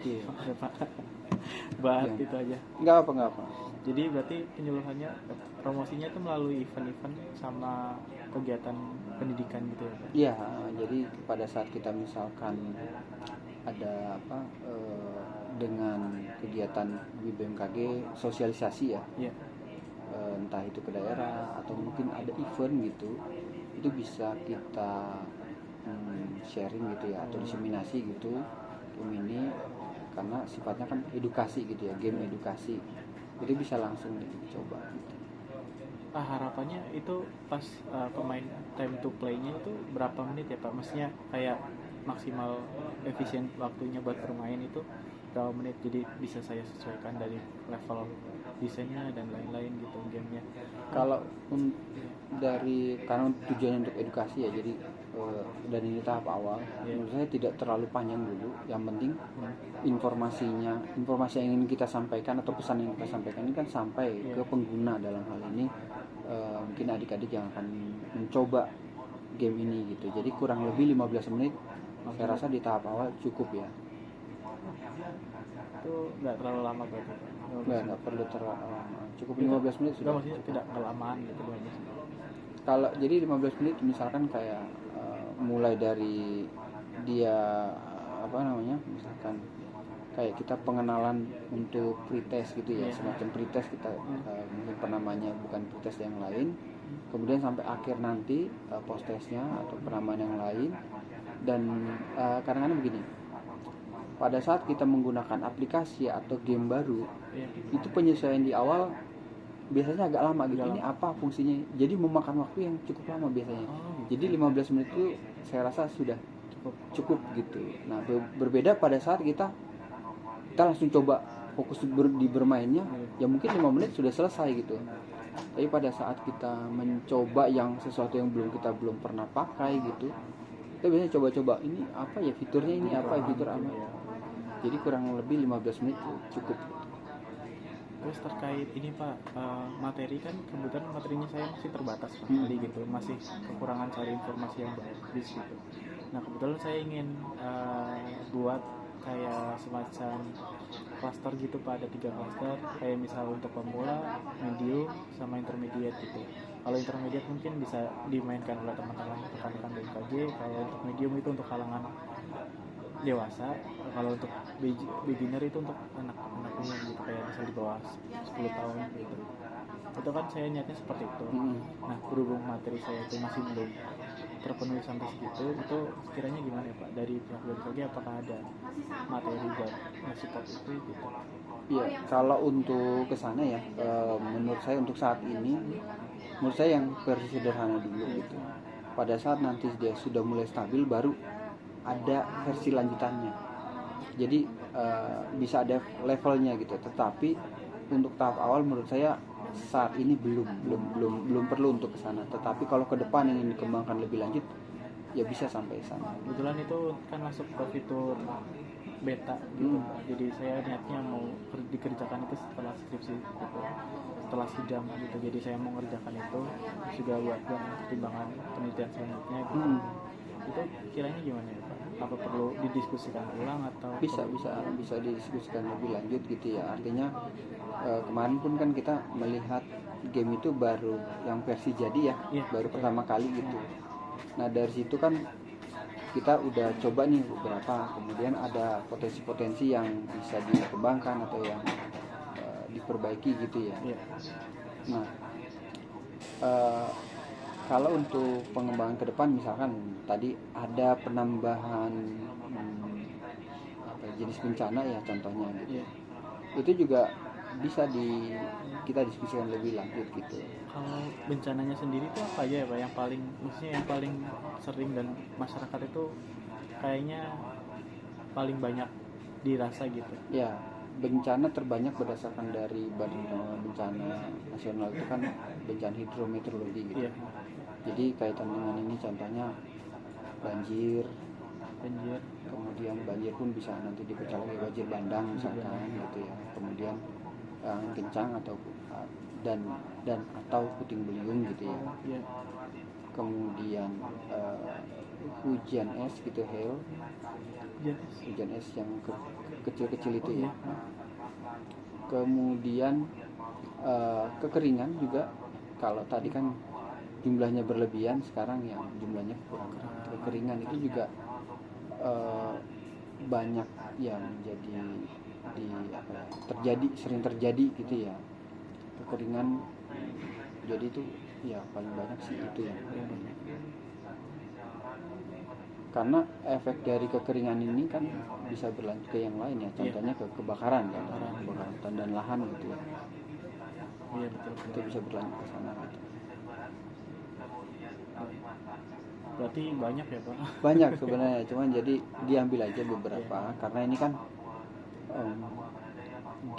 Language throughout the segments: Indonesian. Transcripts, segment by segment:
Iya. Bahas Iya. itu aja. Nggak apa. Jadi berarti penyuluhannya, promosinya itu melalui event-event sama kegiatan pendidikan gitu ya Pak? Iya, jadi pada saat kita misalkan ada dengan kegiatan di BMKG sosialisasi ya, Iya. entah itu ke daerah atau mungkin ada event gitu, itu bisa kita sharing gitu ya, atau diseminasi gitu game ini, karena sifatnya kan edukasi gitu ya, game edukasi, itu bisa langsung dicoba gitu. Harapannya itu pas pemain time to play-nya itu berapa menit ya Pak? Maksudnya kayak maksimal efisien waktunya buat bermain itu berapa menit, jadi bisa saya sesuaikan dari level desainnya dan lain-lain gitu gamenya. Kalau dari karena tujuannya untuk edukasi ya, jadi dan ini tahap awal, menurut saya tidak terlalu panjang dulu. Yang penting informasi yang ingin kita sampaikan atau pesan yang kita sampaikan ini kan sampai ke pengguna. Dalam hal ini mungkin adik-adik yang akan mencoba game ini gitu. Jadi kurang lebih 15 menit saya rasa di tahap awal cukup ya. Itu nggak terlalu lama berarti? Nggak perlu terlalu lama, cukup 15 menit sudah. Maksudnya tidak kelamaan gitu. Kalau jadi 15 menit misalkan kayak mulai dari dia misalkan kayak kita pengenalan untuk pretest gitu ya, semacam pretest kita mungkin penamanya bukan pretest yang lain, kemudian sampai akhir nanti post testnya atau penamaan yang lain. Dan kadang-kadang begini, pada saat kita menggunakan aplikasi atau game baru, itu penyesuaian di awal biasanya agak lama gitu. Ini apa fungsinya, jadi memakan waktu yang cukup lama biasanya. Jadi 15 menit itu saya rasa sudah cukup gitu. Nah, berbeda pada saat kita langsung coba fokus di bermainnya, ya mungkin 5 menit sudah selesai gitu. Tapi pada saat kita mencoba yang sesuatu yang kita belum pernah pakai gitu, kita biasanya coba-coba, ini apa ya fiturnya, ini apa ya fitur apa. Jadi kurang lebih 15 menit cukup. Terus terkait ini Pak, materi kan kebetulan materinya saya masih terbatas Pak, gitu, masih kekurangan cari informasi yang bagus gitu. Nah kebetulan saya ingin buat kayak semacam cluster gitu Pak, ada 3 cluster, kayak misal untuk pemula, medium, sama intermediate gitu. Kalau intermediate mungkin bisa dimainkan oleh teman-teman rekan-rekan BMKG, kalau untuk medium itu untuk kalangan dewasa, kalau untuk beginner itu untuk anak-anak umum gitu, kayak bisa di bawah 10 tahun gitu. Itu kan saya niatnya seperti itu. Nah berhubung materi saya itu masih belum terpenuhi sampai segitu, itu kiranya gimana ya Pak dari pihak BMKG, apakah ada materi buat support itu gitu? Iya, kalau untuk kesana ya, menurut saya untuk saat ini, menurut saya yang versi sederhana dulu gitu. Pada saat nanti dia sudah mulai stabil, baru ada versi lanjutannya. Jadi bisa ada levelnya gitu. Tetapi untuk tahap awal menurut saya saat ini belum perlu untuk kesana. Tetapi kalau ke depan ingin dikembangkan lebih lanjut, ya bisa sampai sana. Kebetulan itu kan masuk ke fitur beta gitu. Jadi saya niatnya mau dikerjakan itu setelah skripsi gitu, setelah sidang gitu. Jadi saya mau mengerjakan itu juga buat pertimbangan penelitian selanjutnya gitu. Itu kiranya gimana ya Pak? Apa perlu didiskusikan ulang atau bisa didiskusikan lebih lanjut gitu ya. Artinya kemarin pun kan kita melihat game itu baru yang versi jadi ya, baru pertama kali gitu. Nah dari situ kan kita udah coba nih beberapa, kemudian ada potensi-potensi yang bisa dikembangkan atau yang diperbaiki gitu ya. Nah kalau untuk pengembangan ke depan, misalkan tadi ada penambahan jenis bencana ya contohnya gitu, itu juga bisa kita diskusikan lebih lanjut gitu. Kalau bencananya sendiri itu apa aja ya Pak yang paling sering dan masyarakat itu kayaknya paling banyak dirasa gitu? Ya, bencana terbanyak berdasarkan dari Badan Bencana Nasional itu kan bencana hidrometeorologi gitu. Jadi kaitan dengan ini contohnya banjir, kemudian banjir pun bisa nanti dipecah lagi banjir bandang misalkan gitu ya, kemudian angin kencang atau atau puting beliung gitu ya. Kemudian hujan es gitu, hail, Yes. hujan es yang kecil-kecil itu Oh, ya. iya. Kemudian kekeringan juga, kalau tadi kan jumlahnya berlebihan, sekarang yang jumlahnya kurang. Kekeringan itu juga banyak yang jadi sering terjadi gitu ya, kekeringan. Jadi itu ya paling banyak sih itu ya, karena efek dari kekeringan ini kan bisa berlanjut ke yang lain ya, contohnya ke kebakaran hutan dan lahan gitu ya. Iya, betul. Itu bisa berlanjut ke sana gitu. Berarti banyak ya, Pak? Banyak sebenarnya, cuman jadi diambil aja beberapa, karena ini kan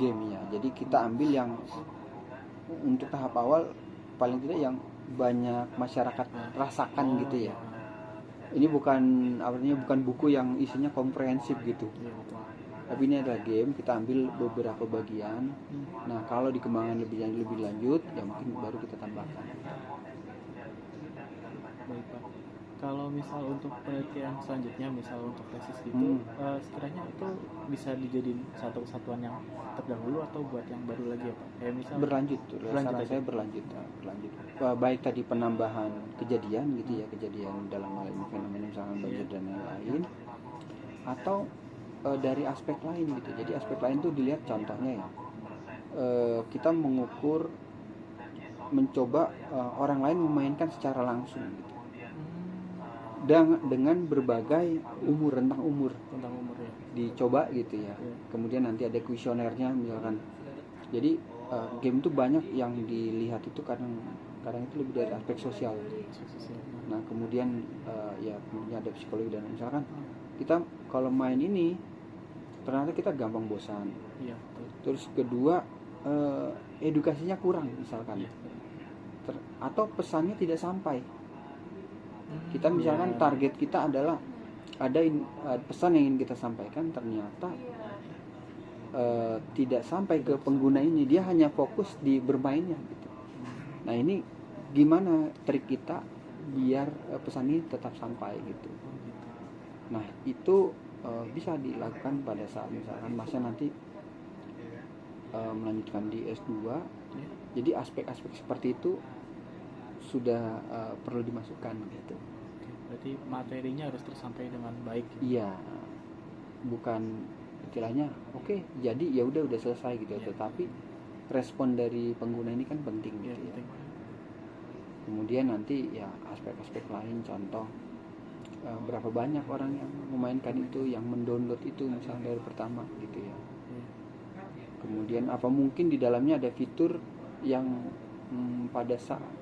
game ya, jadi kita ambil yang untuk tahap awal paling tidak yang banyak masyarakat rasakan gitu ya. Ini bukan bukan buku yang isinya komprehensif gitu. Iya, betul. Tapi ini adalah game, kita ambil beberapa bagian. Nah, kalau dikembangkan lebih lanjut, ya mungkin baru kita tambahkan. Baik, Pak. Kalau misal untuk penelitian selanjutnya, misal untuk tesis gitu, sekiranya itu bisa dijadiin satu kesatuan yang terdahulu atau buat yang baru lagi ya, Pak? Kayak misal Berlanjut, saran saya berlanjut. Baik tadi penambahan kejadian gitu ya, kejadian dalam hal ini fenomena misalkan banjir dan lain-lain, atau dari aspek lain gitu. Jadi aspek lain tuh dilihat, contohnya ya, kita mencoba orang lain memainkan secara langsung gitu, dengan berbagai rentang umur ya. Dicoba gitu ya. Kemudian nanti ada kuesionernya misalkan. Jadi game itu banyak yang dilihat itu kadang itu lebih dari aspek sosial. Nah, kemudian kemudian ada psikologi, dan misalkan kita kalau main ini ternyata kita gampang bosan. Iya. Terus kedua, edukasinya kurang misalkan. Atau pesannya tidak sampai. Kita misalkan target kita adalah ada pesan yang ingin kita sampaikan, ternyata tidak sampai ke pengguna ini, dia hanya fokus di bermainnya gitu. Nah, ini gimana trik kita biar pesan ini tetap sampai gitu. Nah, itu bisa dilakukan pada saat misalkan masnya nanti melanjutkan di S2. Jadi aspek-aspek seperti itu sudah perlu dimasukkan gitu. Berarti materinya harus tersampaikan dengan baik. Iya, bukan istilahnya oke, jadi ya udah selesai gitu ya. Tetapi respon dari pengguna ini kan penting gitu ya. Kemudian nanti ya aspek-aspek lain, contoh berapa banyak orang yang memainkan itu, yang mendownload itu misalnya dari pertama gitu ya. Kemudian apa mungkin di dalamnya ada fitur yang pada saat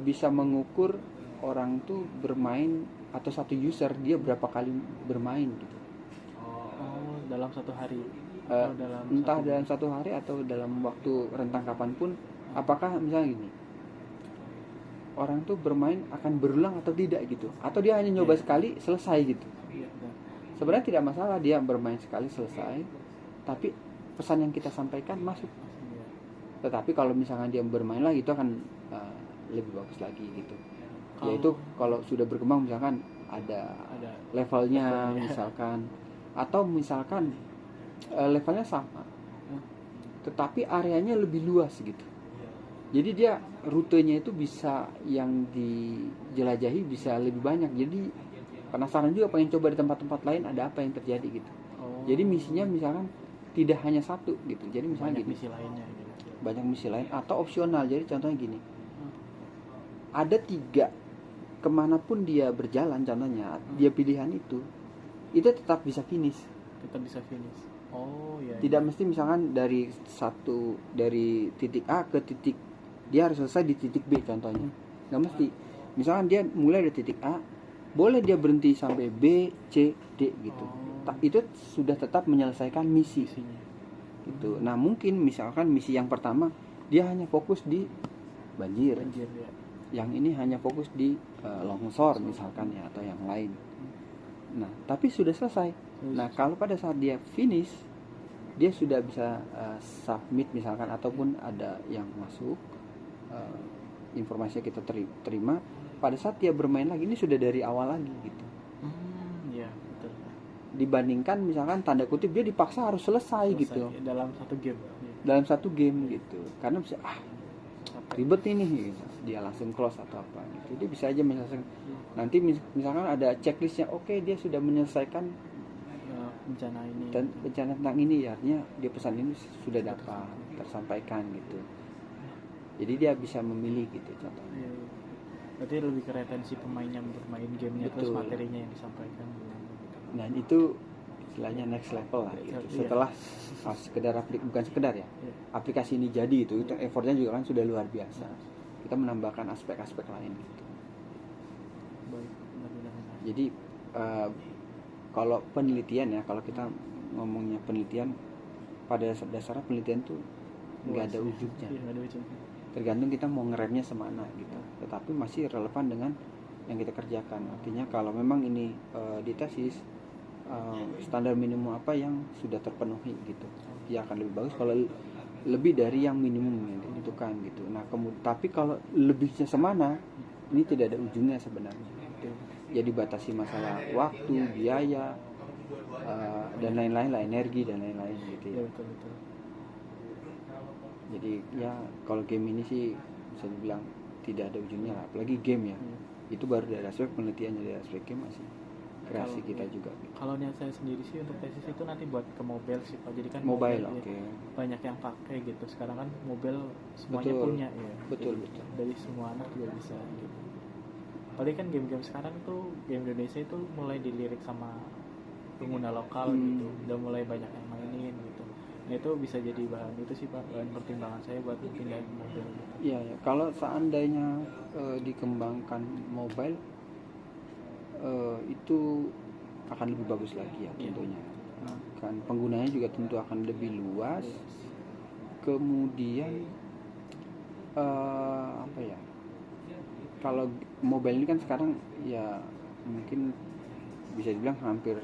bisa mengukur orang tuh bermain, atau satu user dia berapa kali bermain gitu. Dalam satu hari, dalam satu hari atau dalam waktu rentang kapanpun. Apakah misalnya gini, orang tuh bermain akan berulang atau tidak gitu, atau dia hanya nyoba sekali selesai gitu. Sebenarnya tidak masalah dia bermain sekali selesai, tapi pesan yang kita sampaikan masuk. Tetapi kalau misalnya dia bermain lagi, itu akan lebih bagus lagi gitu. Yaitu kalau sudah berkembang, misalkan ada levelnya misalkan, atau misalkan levelnya sama tetapi areanya lebih luas gitu. Jadi dia rutenya itu bisa, yang dijelajahi bisa lebih banyak. Jadi penasaran juga, pengen coba di tempat-tempat lain ada apa yang terjadi gitu. Jadi misinya misalkan tidak hanya satu gitu. Jadi misalnya banyak misi lainnya gitu. Banyak misi lain atau opsional. Jadi contohnya gini, ada 3, kemanapun dia berjalan, contohnya dia pilihan itu tetap bisa finish. Tidak mesti misalkan dari titik A ke titik, dia harus selesai di titik B contohnya. Nggak mesti. Misalkan dia mulai dari titik A, boleh dia berhenti sampai B, C, D gitu. Itu sudah tetap menyelesaikan misi gitu. Nah, mungkin misalkan misi yang pertama dia hanya fokus di banjir ya. Yang ini hanya fokus di longsor misalkan ya, atau yang lain. Nah, tapi sudah selesai. Nah, kalau pada saat dia finish, dia sudah bisa submit misalkan, ataupun ada yang masuk informasi kita terima, pada saat dia bermain lagi ini sudah dari awal lagi gitu. Iya betul. Dibandingkan misalkan tanda kutip dia dipaksa harus selesai gitu dalam satu game. Iya. dalam satu game gitu, karena bisa ribet ini gitu. Dia langsung close atau apa gitu. Dia bisa aja menyelesaikan. Nanti misalkan ada checklistnya, oke, dia sudah menyelesaikan bencana ini dan bencana tentang ini, artinya dia pesan ini sudah dapat tersampaikan gitu. Jadi dia bisa memilih gitu contohnya. Iya. Berarti lebih ke retensi pemainnya bermain gamenya, terus Betul. materinya yang disampaikan. Nah itu istilahnya next level lah gitu. Iya. Setelah sekedar bukan sekedar ya, Iya. aplikasi ini jadi itu effortnya juga kan sudah luar biasa. Kita menambahkan aspek-aspek lain gitu. Baik, benar-benar. Jadi kalau penelitian ya, kalau kita ngomongnya penelitian, pada dasarnya penelitian tuh nggak ada ujungnya. Iya, nggak ada ujungnya. Tergantung kita mau ngeremnya semana gitu. Tetapi masih relevan dengan yang kita kerjakan. Artinya kalau memang ini di tesis standar minimum apa yang sudah terpenuhi gitu, ya akan lebih bagus kalau lebih dari yang minimum yang dibutuhkan gitu. Nah tapi kalau lebihnya semana, ini tidak ada ujungnya sebenarnya. Jadi batasi masalah waktu, biaya, dan lain-lain lah, energi dan lain-lain gitu ya. Iya, betul. Jadi ya kalau game ini sih bisa dibilang tidak ada ujungnya lah, apalagi game ya. Itu baru dari aspek penelitiannya, dari aspek game masih kreasi kita juga gitu. Kalau niat saya sendiri sih untuk tesis itu nanti buat ke mobile sih Pak. Jadi kan Mobile, ya, oke. banyak yang pakai gitu. Sekarang kan mobile semuanya Betul. punya ya. Betul. Dari semua anak juga bisa gitu. Paling kan game-game sekarang tuh game Indonesia itu mulai dilirik sama pengguna lokal gitu. Udah mulai banyak yang mainin gitu. Nah itu bisa jadi bahan itu sih Pak, bahan pertimbangan saya buat pindahin mobile gitu. Iya ya, kalau seandainya dikembangkan mobile itu akan lebih bagus lagi ya tentunya. Kan penggunanya juga tentu akan lebih luas. Kemudian apa ya? Kalau mobile ini kan sekarang ya mungkin bisa dibilang hampir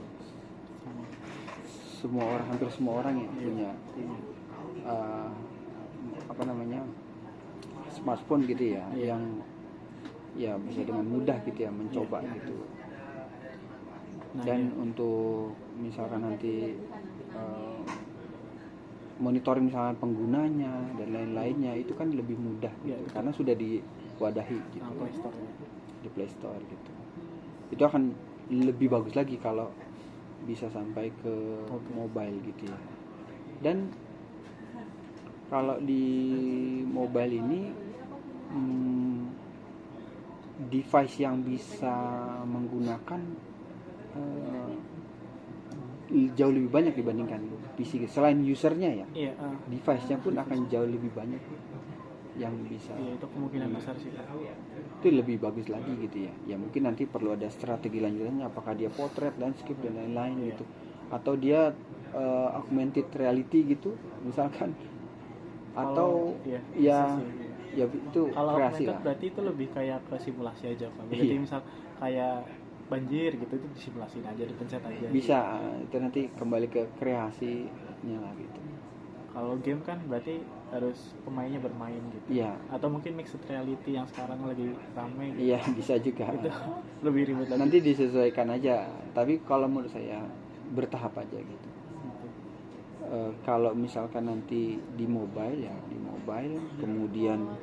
semua orang ya punya apa namanya smartphone gitu ya, yang ya bisa dengan mudah gitu ya mencoba gitu. Dan untuk misalkan nanti monitoring misalkan penggunanya dan lain-lainnya itu kan lebih mudah gitu, karena sudah diwadahi gitu di Play Store gitu. Itu akan lebih bagus lagi kalau bisa sampai ke mobile gitu ya. Dan kalau di mobile ini device yang bisa menggunakan jauh lebih banyak dibandingkan PC. Selain usernya ya, device-nya pun akan jauh lebih banyak yang bisa. Iya, itu kemungkinan besar sih Pak. Itu lebih bagus lagi gitu ya. Ya mungkin nanti perlu ada strategi lanjutannya, apakah dia portrait, landscape dan lain-lain gitu, atau dia augmented reality gitu misalkan, atau ya itu kalau kreasi augmented lah. berarti itu lebih kayak ke simulasi aja Pak. Jadi misal kayak banjir gitu, itu disimulasiin aja, dipencet aja bisa gitu. Itu nanti kembali ke kreasinya lah gitu. Kalau game kan berarti harus pemainnya bermain gitu. Iya. Atau mungkin mixed reality yang sekarang lagi ramai gitu. Iya, bisa juga. Itu lebih ribet lagi. Nanti disesuaikan aja. Tapi kalau menurut saya bertahap aja gitu. Kalau misalkan nanti di mobile ya, kemudian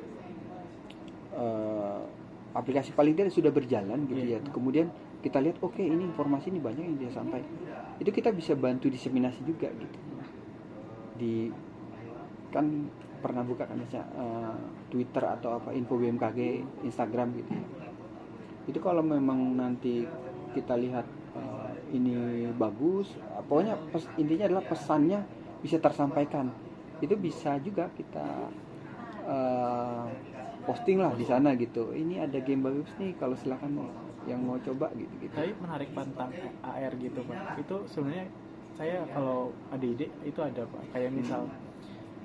aplikasi paling tidak sudah berjalan gitu ya. Kemudian kita lihat oke, ini informasi ini banyak yang dia sampaikan. Itu kita bisa bantu diseminasi juga gitu. Kan pernah buka kan Twitter atau apa info BMKG, Instagram gitu ya. Itu kalau memang nanti kita lihat ini bagus, pokoknya intinya adalah pesannya bisa tersampaikan. Itu bisa juga kita posting lah di sana gitu. Ini ada game bagus nih, kalau silakan yang mau coba gitu. Tapi menarik tentang AR gitu Pak. Itu sebenarnya saya kalau ada ide itu ada Pak. Kayak misal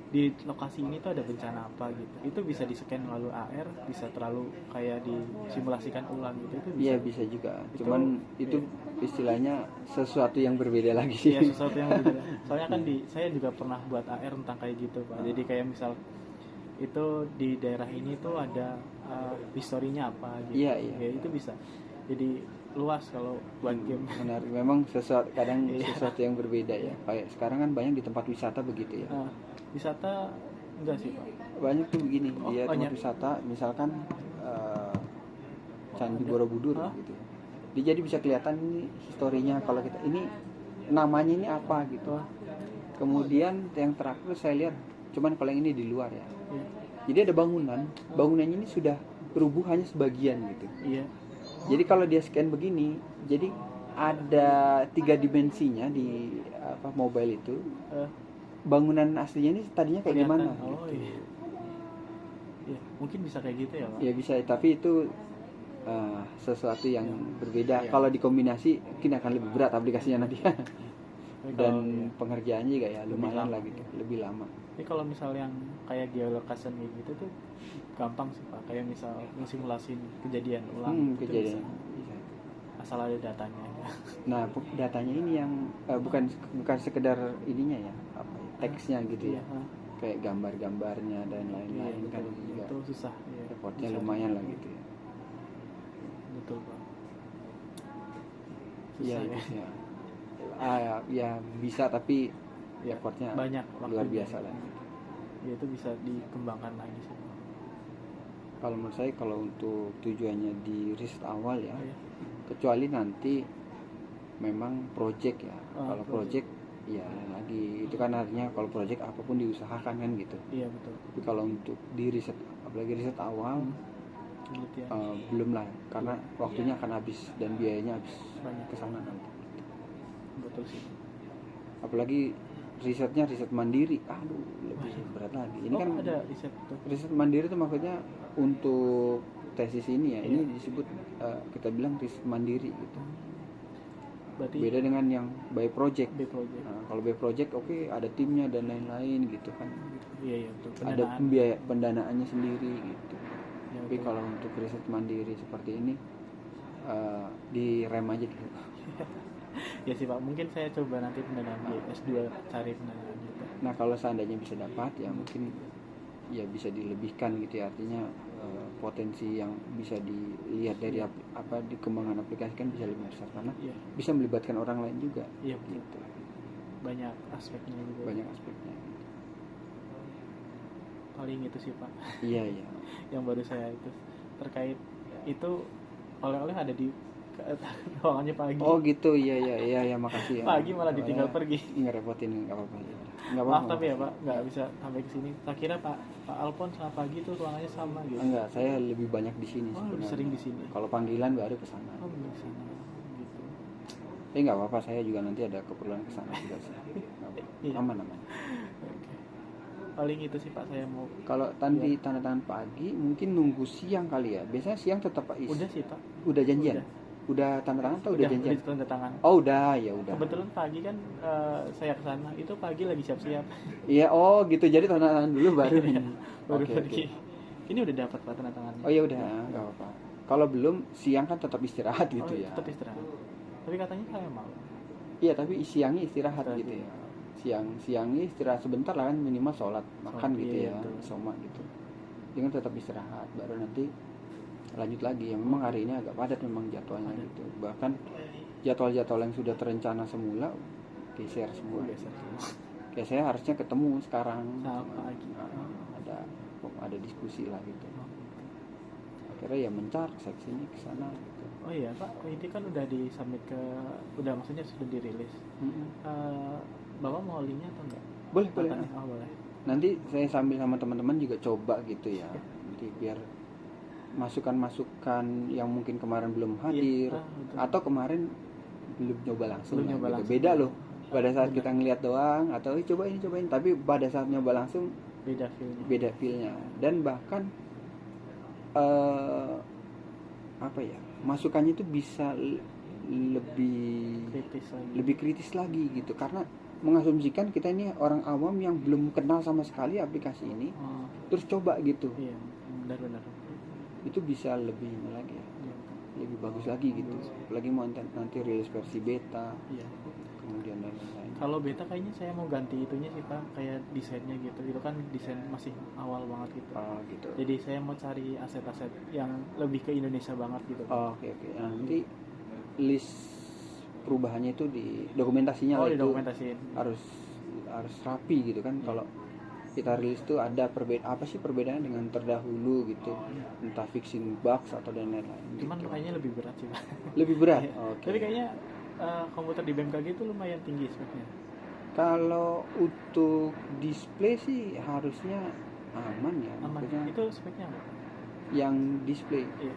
di lokasi ini tuh ada bencana apa gitu, itu bisa di-scan melalui AR, bisa terlalu kayak disimulasikan ulang gitu, itu bisa. Iya bisa juga, cuman itu istilahnya sesuatu yang berbeda lagi sih. Iya, sesuatu yang berbeda. Soalnya kan saya juga pernah buat AR tentang kayak gitu Pak. Jadi kayak misal itu di daerah ini tuh ada historinya apa gitu. Iya, iya. Ya itu bisa jadi luas kalau buat game. Menarik, memang kadang Iya. sesuatu yang berbeda ya. Kayak sekarang kan banyak di tempat wisata begitu ya. Wisata enggak sih Pak? Banyak tuh begini, Oh, dia tempat banyak. wisata misalkan Candi Borobudur gitu. Dia jadi bisa kelihatan ini historinya, kalau kita ini namanya ini apa gitu. Kemudian yang terakhir saya lihat, cuman kalau yang ini di luar ya. Iya. Jadi ada bangunannya ini sudah rubuh hanya sebagian gitu. Iya. Jadi kalau dia scan begini, jadi ada 3 dimensinya di mobile itu. Bangunan aslinya ini tadinya kayak Kelihatan. gimana? Oh gitu. iya. Ya, mungkin bisa kayak gitu ya Pak. Ya bisa, tapi itu sesuatu yang berbeda. Iya. Kalau dikombinasi mungkin akan lebih berat aplikasinya nanti. Tapi Dan kalau, pengerjaannya juga ya lumayan lama. lah gitu, lebih lama. Ini kalau misal yang kayak geolocation kayak gitu tuh gampang sih Pak. Kayak misal mensimulasiin kejadian ulang. Itu Kejadian. bisa. Asal ada datanya. Nah, datanya ini yang bukan sekedar ininya ya, teksnya gitu ya. Iya. Kayak gambar-gambarnya dan lain-lain Iya, kan betul. juga. Itu susah. Iya. Effortnya Susah. lumayan lah gitu ya. Betul Pak. Iya, Susah itu ya. sih ya. Ya bisa, tapi effortnya Banyak luar waktunya. biasa lah. Ya itu bisa dikembangkan lagi sih Pak. Kalau menurut saya, kalau untuk tujuannya di riset awal ya, Iya. kecuali nanti memang project ya. Kalau project. project ya lagi itu kan artinya kalau project apapun diusahakan kan gitu. Iya betul. Tapi kalau untuk di riset, apalagi riset awal, Penelitian. belum lah, karena waktunya akan habis dan biayanya habis Banyak. ke sana nanti. Betul sih. Apalagi risetnya riset mandiri, aduh lebih berat lagi. Ini kan ada riset tuh. riset mandiri itu maksudnya untuk tesis ini ya, Iya. ini disebut kita bilang riset mandiri gitu. Berarti Beda dengan yang by project. B project. Nah, kalau by project oke, ada timnya dan lain-lain gitu kan. Iya iya betul. Ada biaya pendanaannya sendiri gitu. Ya, Tapi kalau untuk riset mandiri seperti ini direm aja dulu. Ya sih Pak, mungkin saya coba nanti pendanaan di S2 cari pendanaan gitu. Nah, kalau seandainya bisa dapat ya mungkin ya bisa dilebihkan gitu ya, artinya potensi yang bisa dilihat dari dikembangkan aplikasi kan bisa lebih besar karena Iya. bisa melibatkan orang lain juga. Iya betul. Gitu. Banyak aspeknya juga. Banyak aspeknya. Paling itu sih Pak. Iya, iya. Yang baru saya itu terkait itu oleh-oleh ada di ruangannya pagi. Oh gitu, iya, makasih ya. Pagi malah ditinggal pergi. Ngerepotin, nggak apa-apa. Nggak Maaf apa-apa. tapi ya Pak, nggak bisa sampai ke sini. Tak kira Pak Alpon sama pagi tuh ruangannya sama gitu. Enggak, saya lebih banyak di sini Oh, lebih sebenarnya. sering di sini. Kalau panggilan baru ke sana. Oh, bener di sana. Gitu. Tapi nggak apa-apa, saya juga nanti ada keperluan ke sana juga sih. Nggak apa-apa. Iya. Aman. Oke. Paling itu sih Pak saya mau. Kalau tadi tanda tangan pagi, mungkin nunggu siang kali ya. Biasanya siang tetap Pak Is. Udah sih Pak. Udah janjian. Udah tanda tangan atau udah janjian? Udah tanda tangan. Oh udah, ya udah. Kebetulan pagi kan saya ke sana. Itu pagi lagi siap-siap. Iya, oh gitu. Jadi tanda tangan dulu baru Iya, ini. baru Oke, pergi. oke. Ini udah dapat Pak tanda tangannya. Oh ya udah, nggak apa-apa. Kalau belum, siang kan tetap istirahat gitu ya. Tetap istirahat. Tapi katanya saya mau. Iya, tapi siangnya istirahat Istirahat, gitu iya. ya. Siangnya istirahat sebentar lah kan, minimal sholat, makan Sholat, gitu iya, ya, betul. soma gitu. Jangan tetap istirahat, baru nanti lanjut lagi. Ya memang hari ini agak padat memang jadwalnya gitu. Bahkan jadwal-jadwal yang sudah terencana semula geser semua. Geser semua. Kayak saya harusnya ketemu sekarang. Sama pagi. Ada diskusi lah gitu. Akhirnya ya mencar seksinya ke sana gitu. Oh iya Pak, ini kan udah di submit udah maksudnya sudah dirilis. Bapak mau linknya atau enggak? Boleh. Oh boleh. Nanti saya sambil sama teman-teman juga coba gitu ya. Nanti biar masukan-masukan yang mungkin kemarin belum hadir betul. atau kemarin belum nyoba langsung, Belum nyoba gitu. langsung. Beda loh pada saat Benar. kita ngeliat doang atau cobain, tapi pada saat nyoba langsung Beda feelnya. dan bahkan masukannya itu bisa lebih kritis lagi gitu, karena mengasumsikan kita ini orang awam yang belum kenal sama sekali aplikasi ini, terus coba gitu. Iya, benar. Itu bisa lebih lagi ya, Iya. lebih bagus lagi gitu. Apalagi mau nanti rilis versi beta, Iya. kemudian dan lain-lain. Kalau beta kayaknya saya mau ganti itunya sih Pak, kayak desainnya gitu. Itu kan desain masih awal banget gitu. Oh gitu. Jadi saya mau cari aset-aset yang lebih ke Indonesia banget gitu. Oh, oke. Nah, nanti list perubahannya itu di dokumentasinya lah, itu Didokumentasiin. harus rapi gitu kan. Kalau kita rilis tuh ada apa sih perbedaannya dengan terdahulu gitu, entah fixing bugs atau dan lain-lain. Cuman gitu. kayaknya lebih berat sih Pak. Lebih berat. Iya. Oke. Tapi kayaknya komputer di BMKG itu lumayan tinggi speknya. Kalau untuk display sih harusnya aman ya. Aman. Maksudnya Itu speknya apa? yang display Iya.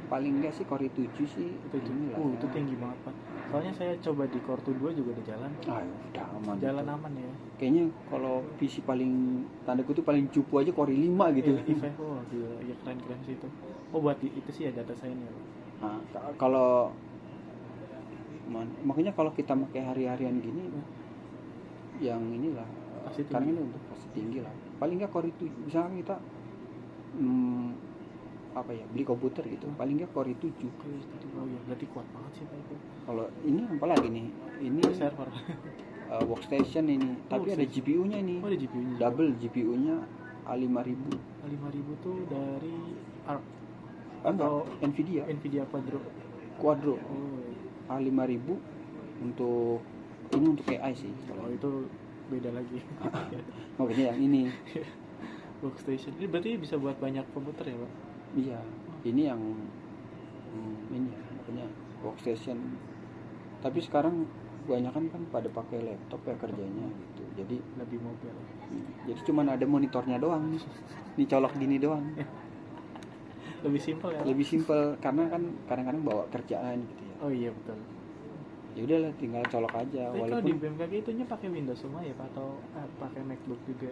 paling enggak sih Core i7 sih. Itu inilah itu ya. tinggi banget Pak. Soalnya saya coba di Core 2 juga udah jalan. Ah, udah aman. Jalan itu. aman ya. Kayaknya kalau PC paling tanda kutip paling cupu aja Core i5 gitu. Iya, i5 gila, ya keren sih itu. Oh buat itu sih ya data science ya Pak. Nah, kalau makanya kalau kita pakai hari-harian gini yang inilah Pasti tinggi. sekarang ini untuk pasti tinggi lah. Paling nggak Core i7 misalnya kita apa ya, beli komputer gitu, paling nggak Core i7. Oh iya, berarti kuat banget sih Pak itu. Kalau ini apalagi nih, ini Server. workstation ini, tapi ada GPU-nya nih. Oh, ada GPU-nya. Double GPU-nya A5000. A5000 tuh dari ARC Enggak, atau Nvidia Quadro. Quadro. Oh, A5000 untuk ini untuk AI sih. oh itu beda lagi. Makanya yang ini. Workstation. Ini berarti bisa buat banyak komputer ya Pak? Iya, ini yang ini ya, makanya workstation. Tapi sekarang kebanyakan kan pada pakai laptop ya kerjanya gitu. Jadi Lebih mobile. jadi cuman ada monitornya doang nih. Nih colok gini doang. Lebih simpel ya Pak? Lebih simpel karena kan kadang-kadang bawa kerjaan gitu ya. Oh iya betul. Ya udahlah tinggal colok aja. Tapi kalau Walaupun di BMKG itunya pakai Windows semua ya Pak, atau pakai MacBook juga?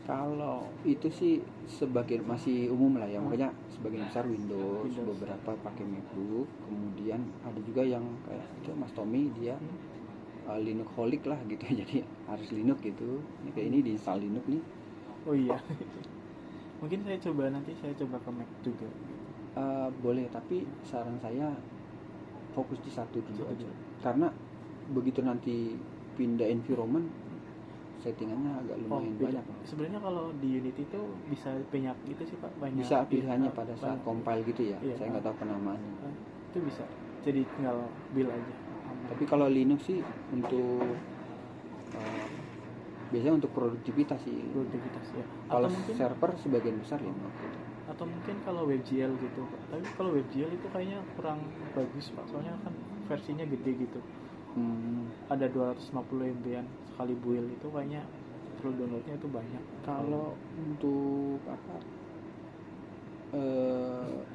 kalau itu sih sebagian masih umum lah ya, makanya sebagian besar Windows, Windows. beberapa pakai MacBook, kemudian ada juga yang kayak itu Mas Tommy dia Linuxholic lah gitu, jadi harus Linux gitu. Ini kayak ini diinstal Linux nih. Oh iya. Mungkin saya coba ke Mac juga. Boleh, tapi saran saya fokus di satu dulu Satu aja, dulu. karena begitu nanti pindah environment settingannya agak lumayan beda. banyak. Sebenarnya kalau di Unity itu bisa banyak gitu sih Pak, banyak. Bisa pilihannya pada saat banyak. compile gitu ya. Iya. Saya nggak tahu penamaannya. Itu bisa. Jadi tinggal build aja. Tapi kalau Linux sih untuk biasanya untuk produktivitas sih. Produktivitas ya. Kalau Atau mungkin server sebagian besar Linux. atau mungkin kalau WebGL gitu Pak. Tapi kalau WebGL itu kayaknya kurang bagus Pak. Soalnya kan versinya gede gitu. Ada 250 MB-an sekali build, itu kayaknya perlu downloadnya itu banyak. Kalau untuk apa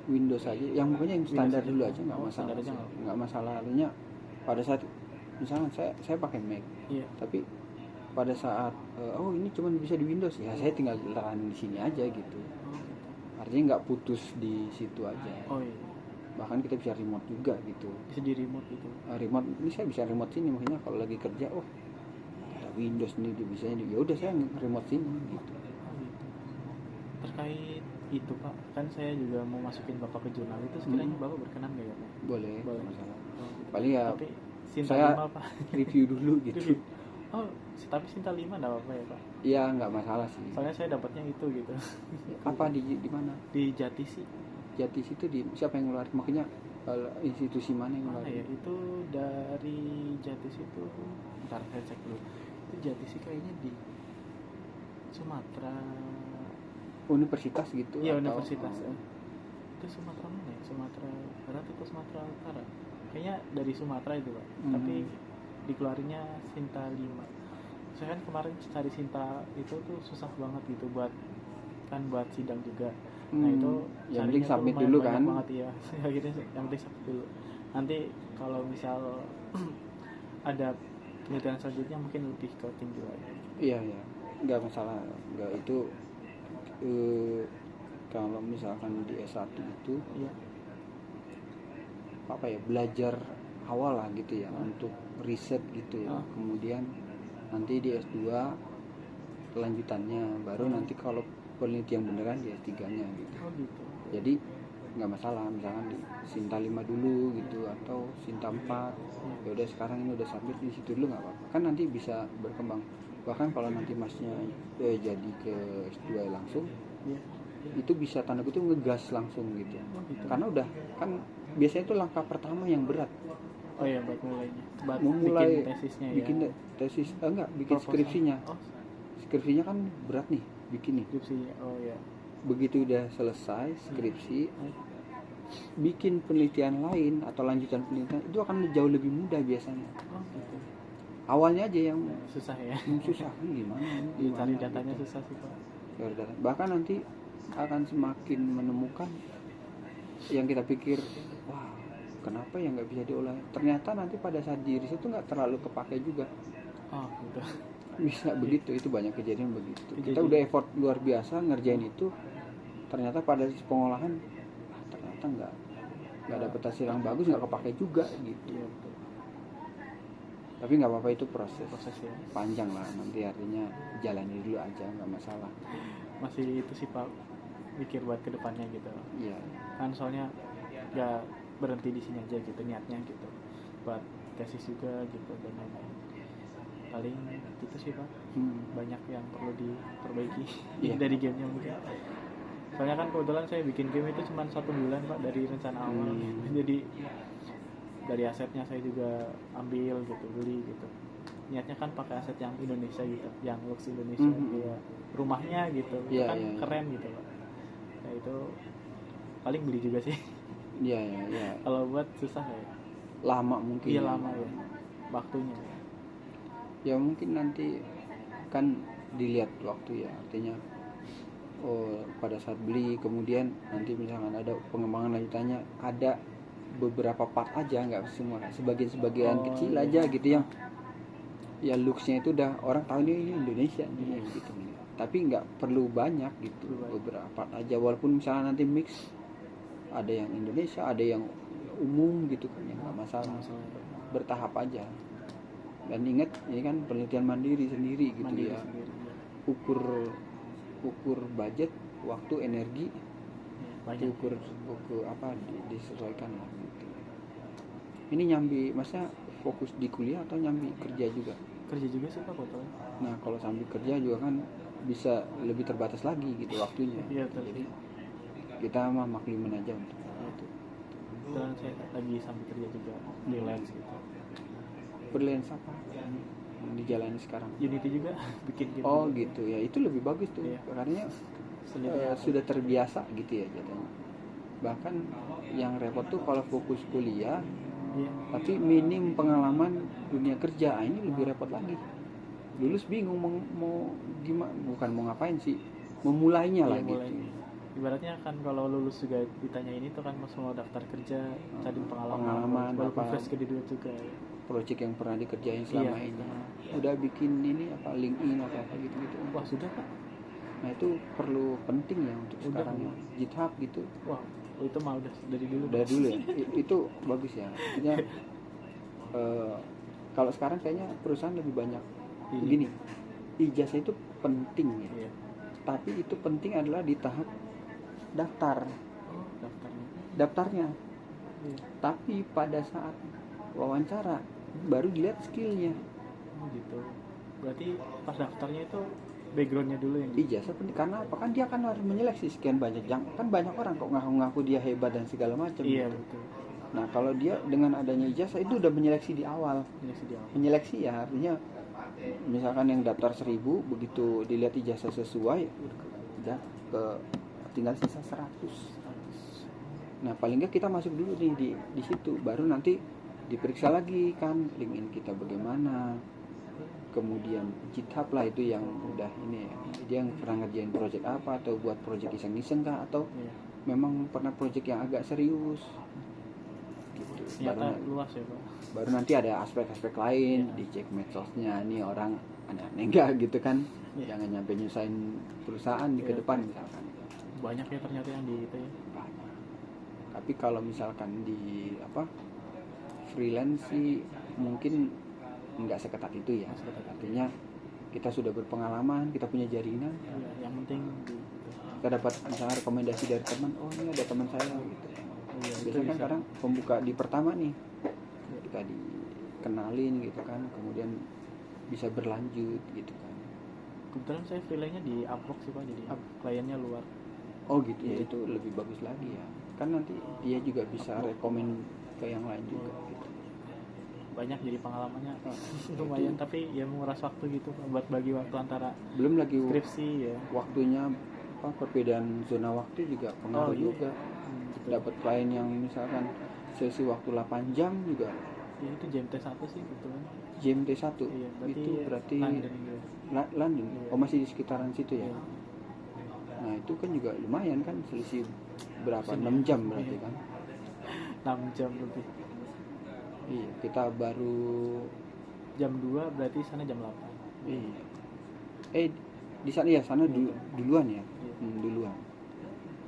Windows aja, yang pokoknya yang standar Windows dulu aja. aja nggak Oh, masalah standar aja sih. Nggak masalah. Lalunya pada saat misalnya saya pakai Mac, Iya. tapi pada saat oh ini cuma bisa di Windows ya, saya tinggal running di sini aja gitu. Artinya nggak putus di situ aja. Oh iya. Bahkan kita bisa remote juga gitu. Bisa di remote gitu. Remote ini saya bisa remote sini, makanya kalau lagi kerja ada Windows nih bisa ini, ya udah saya remote sini gitu. Oh, gitu. Terkait itu Pak, kan saya juga mau masukin Bapak ke jurnal itu, sekiranya Bapak berkenan nggak ya Pak? Boleh. Boleh. Masalah. Oh, gitu. Paling ya Tapi Sinta saya 5 Pak. review dulu gitu. Review. Oh, tapi Sinta 5 enggak apa-apa ya Pak? Iya, nggak masalah sih. Soalnya saya dapatnya itu gitu. Apa di mana? Di Jatisi. Jatis itu di siapa yang ngeluarin? Makanya institusi mana yang Mana ya? ngeluarin? Itu dari Jatis itu, ntar saya cek dulu. Itu Jatisi kayaknya di Sumatera. Universitas gitu? Iya, atau- universitas. Itu Sumatera mana ya? Sumatera Barat atau Sumatera Utara? Kayaknya dari Sumatera itu Pak. Tapi dikeluarinnya Sinta 5. Saya kan kemarin cari Sinta itu tuh susah banget gitu buat sidang juga. Nah itu yang penting carinya tuh submit lumayan dulu banyak kan? banget ya. Akhirnya yang penting submit dulu. Nanti kalau misal ada penelitian selanjutnya mungkin lebih ke tinggi lagi. Iya, nggak masalah. Nggak itu kalau misalkan di S1 itu Iya. apa ya, belajar awal lah gitu ya, untuk riset gitu ya. Kemudian nanti di S2 kelanjutannya, baru nanti kalau penelitian beneran di S3-nya gitu. Oh gitu. Jadi nggak masalah, misalkan di Sinta 5 dulu gitu atau Sinta 4, ya udah sekarang ini udah submit di situ dulu nggak apa-apa, kan nanti bisa berkembang. Bahkan kalau nanti masnya jadi ke S2 langsung, Iya. itu bisa tanda kutip ngegas langsung gitu, Oh, gitu. karena udah kan biasanya itu langkah pertama yang berat, Oh iya, buat mulainya. Buat memulai bikin tesisnya bikin ya. tesis enggak bikin Proposal. skripsinya. Oh, Skripsinya kan berat nih bikin nih, skripsinya. Oh iya. begitu udah selesai skripsi, bikin penelitian lain atau lanjutan penelitian itu akan jauh lebih mudah biasanya. Oh gitu. Awalnya aja yang Susah ya. susah, ini gimana Cari datanya gitu. susah sih Pak. Cari data. Bahkan nanti akan semakin menemukan yang kita pikir, wah kenapa ya nggak bisa diolah, ternyata nanti pada saat di riset itu nggak terlalu kepake juga. Oh gitu. Bisa begitu, itu banyak kejadian begitu. Kita Kejadian. udah effort luar biasa ngerjain itu, ternyata pada pengolahan ternyata nggak dapet hasil yang bagus, nggak kepake juga gitu. Iya betul. Tapi nggak apa-apa, itu proses Prosesnya panjang lah, nanti artinya jalani dulu aja, nggak masalah. masih itu sih Pak, mikir buat kedepannya gitu. Iya. Kan soalnya nggak berhenti di sini aja gitu niatnya gitu, buat tesis juga gitu dan lain-lain. Paling gitu sih Pak, banyak yang perlu diperbaiki. Iya. Dari gamenya mungkin. Soalnya kan kebetulan saya bikin game itu cuma 1 bulan Pak dari rencana awal. Jadi dari asetnya saya juga ambil gitu, beli gitu. Niatnya kan pakai aset yang Indonesia gitu, yang lux Indonesia, kayak rumahnya gitu. Itu Iya, kan iya, iya. keren gitu Pak. Nah itu paling beli juga sih. Iya, iya. Kalau buat susah ya. Lama mungkin. Iya lama ya waktunya. Ya mungkin nanti kan dilihat waktu ya, artinya pada saat beli, kemudian nanti misalkan ada pengembangan lanjutannya, ada beberapa part aja, nggak semua, sebagian kecil aja gitu yang ya looksnya itu udah orang tahu ini Indonesia nih gitu, tapi nggak perlu banyak gitu, beberapa part aja, walaupun misalnya nanti mix, ada yang Indonesia, ada yang umum gitu kan, ya nggak masalah, bertahap aja. Dan ingat ini kan penelitian mandiri sendiri gitu, Mandiri ya sendiri, ya. ukur budget, waktu, energi, Banyak. ukur apa disesuaikan lah gitu. Ini nyambi masa fokus di kuliah atau nyambi kerja juga? Kerja juga sih Pak kebetulan. Nah kalau sambil kerja juga kan bisa lebih terbatas lagi gitu waktunya. Iya betul. Jadi kita mah maklumin aja untuk Itu. Kebetulan saya lagi sambil kerja juga freelance gitu. freelance apa yang dijalani sekarang. Unity juga bikin game. Oh juga. gitu ya, itu lebih bagus tuh, Iya. karena Sendirinya sudah terbiasa gitu ya jadinya. Bahkan yang repot tuh kalau fokus kuliah Iya. tapi minim pengalaman dunia kerja, ini lebih repot lagi. Lulus bingung mau gimana, bukan mau ngapain sih, memulainya lah Iya, mulai. gitu. Ibaratnya kan kalau lulus juga ditanya ini tuh kan mau daftar kerja, cari Pengalaman walaupun apa, fresh graduate juga. project yang pernah dikerjain selama Iya. ini, udah bikin ini apa LinkedIn apa gitu. Wah sudah Pak. Nah itu perlu, penting ya untuk Udah. sekarang ya, GitHub gitu. Wah itu mah udah dari dulu. Dari dulu ya. Itu bagus ya. Artinya kalau sekarang kayaknya perusahaan lebih banyak begini. Ijazah itu penting ya. Iya. Tapi itu penting adalah di tahap daftar. Oh daftarnya. Daftarnya. Iya. Tapi pada saat wawancara baru dilihat skillnya. Oh gitu. Berarti pas daftarnya itu backgroundnya dulu yang Ijazah penting karena apa, kan dia kan harus menyeleksi sekian banyak, kan banyak orang kok ngaku-ngaku dia hebat dan segala macam. Iya gitu. betul. Nah kalau dia dengan adanya ijazah itu udah menyeleksi di awal. Menyeleksi ya artinya misalkan yang daftar 1000, begitu dilihat ijazah sesuai udah ke tinggal sisa 100. Nah paling nggak kita masuk dulu nih di situ, baru nanti diperiksa lagi kan LinkedIn kita bagaimana, kemudian GitHub lah itu yang udah ini ya, dia yang pernah ngerjain project apa, atau buat project iseng-iseng kah, atau memang pernah project yang agak serius gitu. Ternyata luas ya Pak. Baru nanti ada aspek-aspek lain, dicek medsosnya, ini orang aneh-aneh enggak gitu kan, jangan nyampe nyusahin perusahaan di ke depan misalkan. Banyak ya ternyata yang di itu ya. Banyak. Tapi kalau misalkan di freelance sih mungkin nggak seketat itu ya. Artinya kita sudah berpengalaman, kita punya jaringan. Iya, yang penting ketika dapat misalnya rekomendasi dari teman, oh ini ada teman saya gitu. Iya, itu Biasanya kan bisa. kadang pembuka di pertama nih ketika dikenalin gitu kan, kemudian bisa berlanjut gitu kan. Kebetulan saya freelance-nya di Upwork sih Pak, jadi kliennya luar. Oh gitu ya, Iya. itu lebih bagus lagi ya. Kan nanti dia juga bisa rekomen ke yang lain juga gitu. Banyak jadi pengalamannya lumayan, tapi ya menguras waktu gitu Pak, buat bagi waktu antara Belum lagi skripsi ya. waktunya apa, perbedaan zona waktu juga pengaruh iya. juga. Betul. Dapat klien yang misalkan sesi waktu 8 jam juga Ya, itu JMT 1 sih kebetulan. GMT 1 Iya, itu berarti London gitu. London. Iya. Oh masih di sekitaran situ ya. Iya. Nah itu kan juga lumayan kan, selisih berapa, Selisih. 6 jam berarti Iya. kan. 6 jam lebih. Iya, kita baru Jam 2 berarti sana jam 8. iya. Di sana ya, sana duluan ya. Iya. Duluan.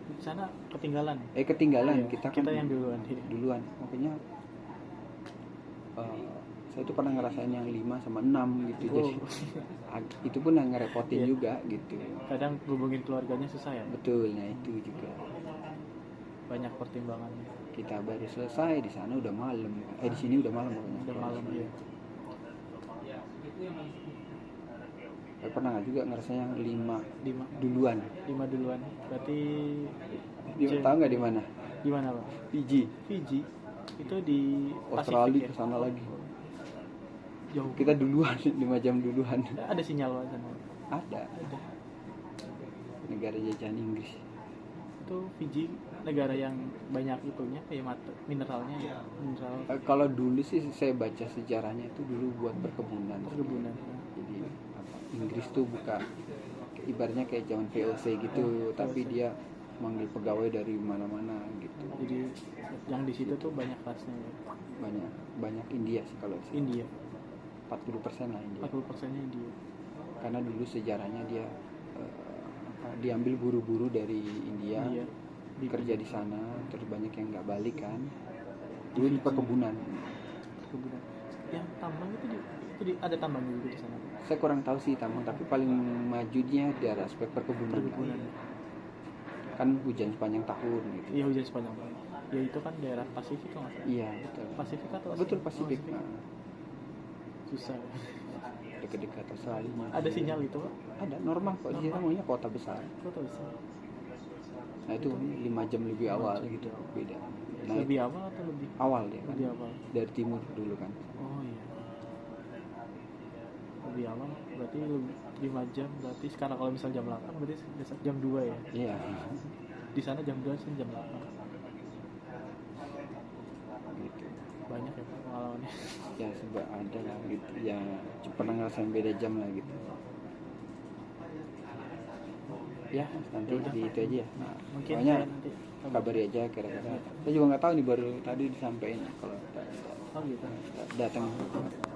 Di sana ketinggalan. Ketinggalan. Iya, kita kita yang duluan. Iya. Duluan. Makanya saya itu pernah ngerasain yang 5 sama 6 gitu. Oh. Jadi itu pun yang ngerepotin Iya. juga gitu. Kadang hubungin keluarganya susah ya. Betul, nah itu juga. Banyak pertimbangannya. Kita baru selesai, di sana udah malam. Di sini udah malam pokoknya. Udah malam ya. Pernah nggak juga ngerasain yang 5 5 duluan? 5 duluan. Berarti Tahu nggak di mana? di mana Pak? Fiji, Fiji. Itu di Australia, Pasifik ke sana lagi. Jauh. Kita duluan 5 jam duluan. Ada sinyal Pak sana. Ada. Ada. Negara jajahan Inggris. Itu Fiji negara yang banyak itunya kayak mineralnya ya. Mineral Kalau dulu sih saya baca sejarahnya itu dulu buat perkebunan. perkebunan. Jadi Inggris tuh buka ibaratnya kayak zaman VOC gitu, tapi dia manggil pegawai dari mana-mana gitu. Jadi yang di situ tuh banyak rasnya ya. Banyak India sih kalau sih. India. 40% lah India. 40%-nya India. Karena dulu sejarahnya dia diambil buru-buru dari India, kerja di sana, terus banyak yang nggak balik kan. Dulu di perkebunan. Perkebunan. Yang tambang itu ada tambang juga di sana. Saya kurang tahu sih tambang, tapi paling majunya dari aspek perkebunan. Perkebunan. Kan hujan sepanjang tahun gitu. Iya, hujan sepanjang tahun. Ya itu kan daerah Pasifik kan. Iya betul. Pasifik atau Betul Pasifik. Pasifik. Nah, Susah. dekat-dekat Australia. Ada sinyal itu Pak? Ada normal kok, dia namanya kota besar. Kota besar. Nah itu 5 jam lebih awal gitu, beda. Nah, Lebih awal atau lebih? awal dia kan. Lebih awal. Dari timur dulu kan. Oh iya. Lebih awal berarti 5 jam, berarti sekarang kalau misal jam 8 berarti jam 2 ya. Iya. Di sana jam 2 sih jam 8. Gitu. Banyak ya Pak pengalamannya. Ya sebab ada lah gitu. Ya pernah ngerasain beda jam lah gitu. Ya nanti Ya udah, di Pak. itu aja ya. Nah, Mungkin pokoknya saya nanti kabari aja kira-kira. Saya juga nggak tahu nih, baru tadi disampaikan kalau Oh gitu. datang